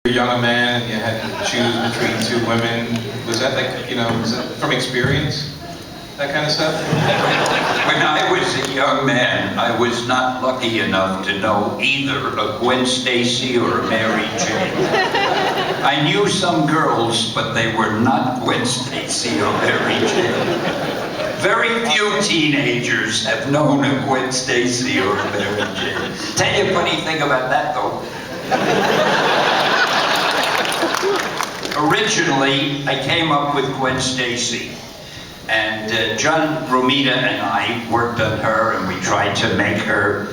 You're a young man and you had to choose between two women. Was that like, was that from experience? That kind of stuff? When I was a young man, I was not lucky enough to know either a Gwen Stacy or a Mary Jane. I knew some girls, but they were not Gwen Stacy or Mary Jane. Very few teenagers have known a Gwen Stacy or a Mary Jane. Tell you a funny thing about that, though. Originally, I came up with Gwen Stacy, and John Romita and I worked on her, and we tried to make her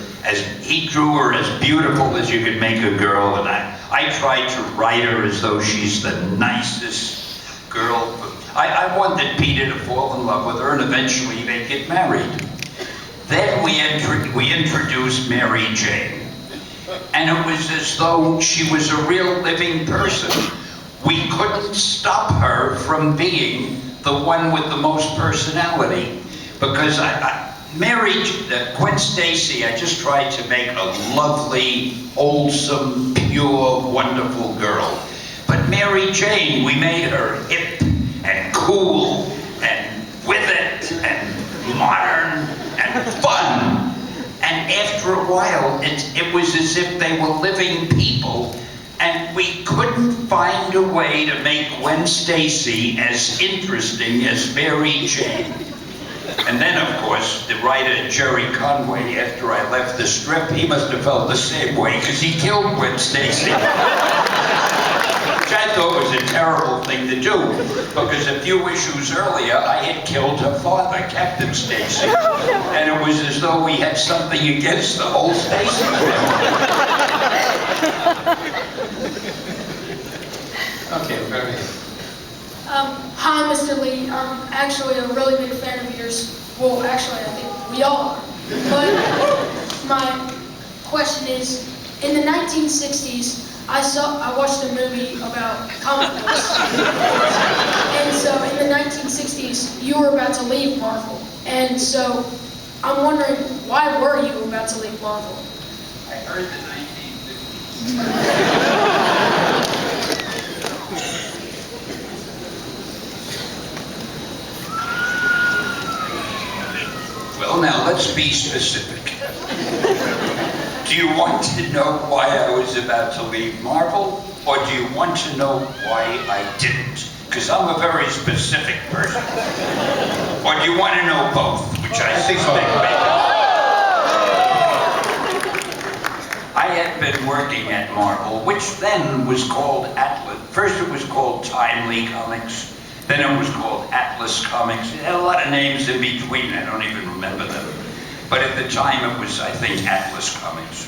he drew her as beautiful as you could make a girl, and I tried to write her as though she's the nicest girl. I wanted Peter to fall in love with her, and eventually they'd get married. Then we introduced Mary Jane, and it was as though she was a real living person. We couldn't stop her from being the one with the most personality, because Gwen Stacy, I just tried to make a lovely, wholesome, pure, wonderful girl. But Mary Jane, we made her hip and cool and with it and modern and fun. And after a while, it was as if they were living people, and we couldn't find a way to make Gwen Stacy as interesting as Mary Jane. And then, of course, the writer Jerry Conway, after I left the strip, he must have felt the same way, because he killed Gwen Stacy. Which I thought was a terrible thing to do, because a few issues earlier, I had killed her father, Captain Stacy. And it was as though we had something against the whole Stacy family. Okay, we're gonna be. Hi, Mr. Lee. I'm actually a really big fan of yours. Well, actually, I think we all are. But my question is, in the 1960s, I watched a movie about comic books. And so in the 1960s, you were about to leave Marvel. And so I'm wondering, why were you about to leave Marvel? I heard the 1950s. Well, now, let's be specific. Do you want to know why I was about to leave Marvel, or do you want to know why I didn't? Because I'm a very specific person. Or do you want to know both, which I suspect I had been working at Marvel, which then was called Atlas. First it was called Timely Comics. Then it was called Atlas Comics. It had a lot of names in between. I don't even remember them. But at the time, it was, I think, Atlas Comics.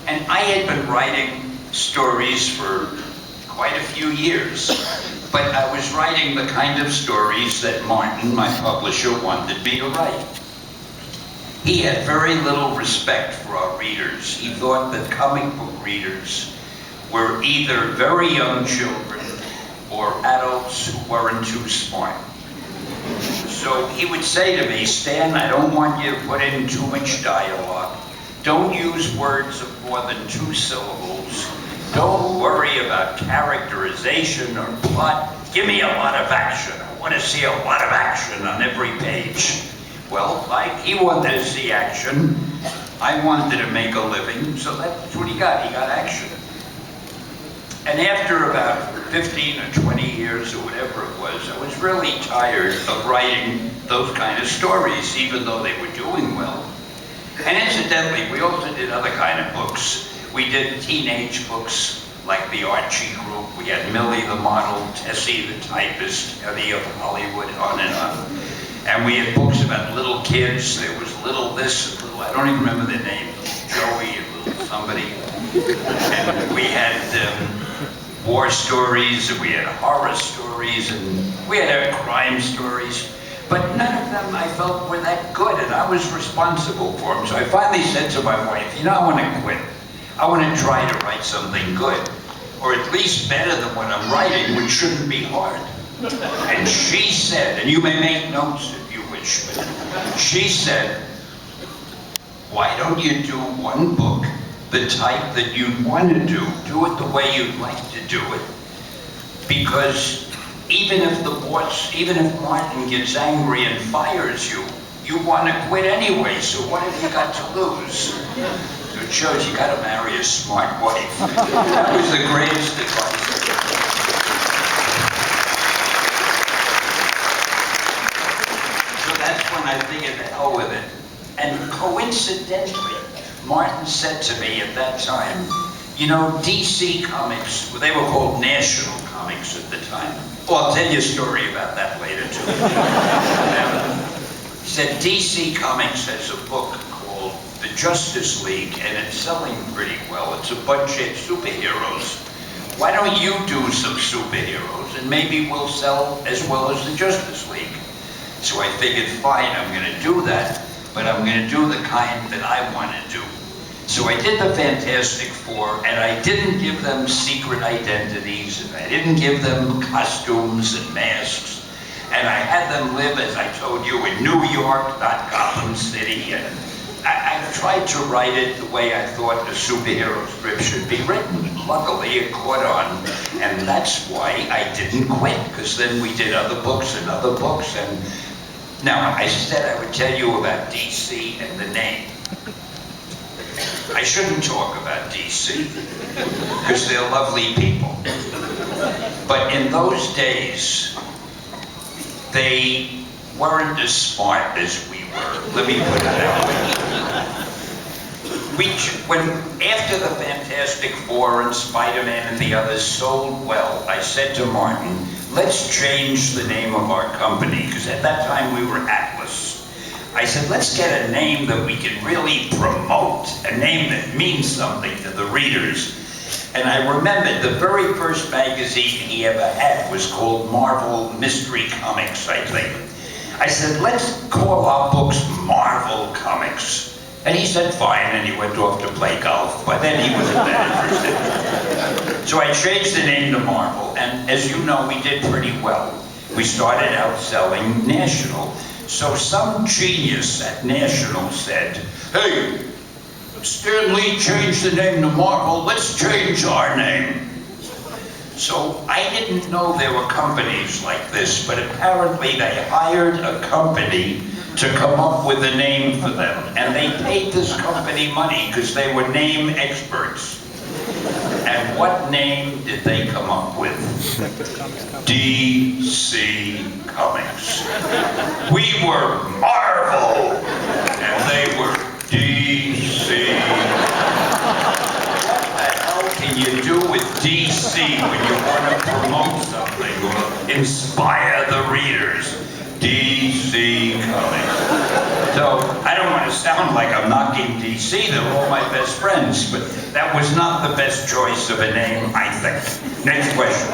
And I had been writing stories for quite a few years. But I was writing the kind of stories that Martin, my publisher, wanted me to write. He had very little respect for our readers. He thought that comic book readers were either very young children or adults who weren't too smart. So he would say to me, Stan, I don't want you to put in too much dialogue. Don't use words of more than 2 syllables. Don't worry about characterization or plot. Give me a lot of action. I want to see a lot of action on every page. Well, he wanted to see action. I wanted to make a living, so that's what he got. He got action. And after about 15 or 20 years or whatever it was, I was really tired of writing those kind of stories, even though they were doing well. And incidentally, we also did other kind of books. We did teenage books like the Archie group. We had Millie the model, Tessie the typist, Eddie of Hollywood, on and on. And we had books about little kids. There was Little This and Little, I don't even remember their names, Joey and Little somebody. And we had war stories, and we had horror stories, and we had crime stories. But none of them I felt were that good, and I was responsible for them. So I finally said to my wife, I want to quit. I want to try to write something good, or at least better than what I'm writing, which shouldn't be hard. And she said, and you may make notes if you wish, but she said, why don't you do one book the type that you'd want to do it the way you'd like to do it. Because even if Martin gets angry and fires you, you want to quit anyway, so what have you got to lose? So it shows you got to marry a smart wife. That was the greatest advice. So that's when I figured the hell with it. And coincidentally, Martin said to me at that time, you know, DC Comics, they were called National Comics at the time. Well, I'll tell you a story about that later, too. He said, DC Comics has a book called The Justice League, and it's selling pretty well. It's a bunch of superheroes. Why don't you do some superheroes, and maybe we'll sell as well as the Justice League? So I figured, fine, I'm going to do that, but I'm going to do the kind that I want to do. So I did the Fantastic Four, and I didn't give them secret identities, and I didn't give them costumes and masks. And I had them live, as I told you, in New York, not Gotham City. And I tried to write it the way I thought a superhero strip should be written. Luckily, it caught on, and that's why I didn't quit, because then we did other books and other books. And now, I said I would tell you about DC and the name. I shouldn't talk about DC, because they're lovely people. But in those days, they weren't as smart as we were. Let me put it that way. After the Fantastic Four and Spider-Man and the others sold well, I said to Martin, let's change the name of our company, because at that time we were Atlas. I said, let's get a name that we can really promote, a name that means something to the readers. And I remembered the very first magazine he ever had was called Marvel Mystery Comics, I think. I said, let's call our books Marvel Comics. And he said, fine, and he went off to play golf. By then he wasn't that interested. So I changed the name to Marvel, and as you know, we did pretty well. We started out selling National. So some genius at National said, hey, Stan Lee changed the name to Marvel, let's change our name. So I didn't know there were companies like this, but apparently they hired a company to come up with a name for them. And they paid this company money because they were name experts. And what name did they come up with? DC Comics. We were Marvel, and they were DC. What the hell can you do with DC when you want to promote something or inspire the readers? DC Comics. So I don't want to sound like I'm knocking DC, they're all my best friends, but that was not the best choice of a name, I think. Next question.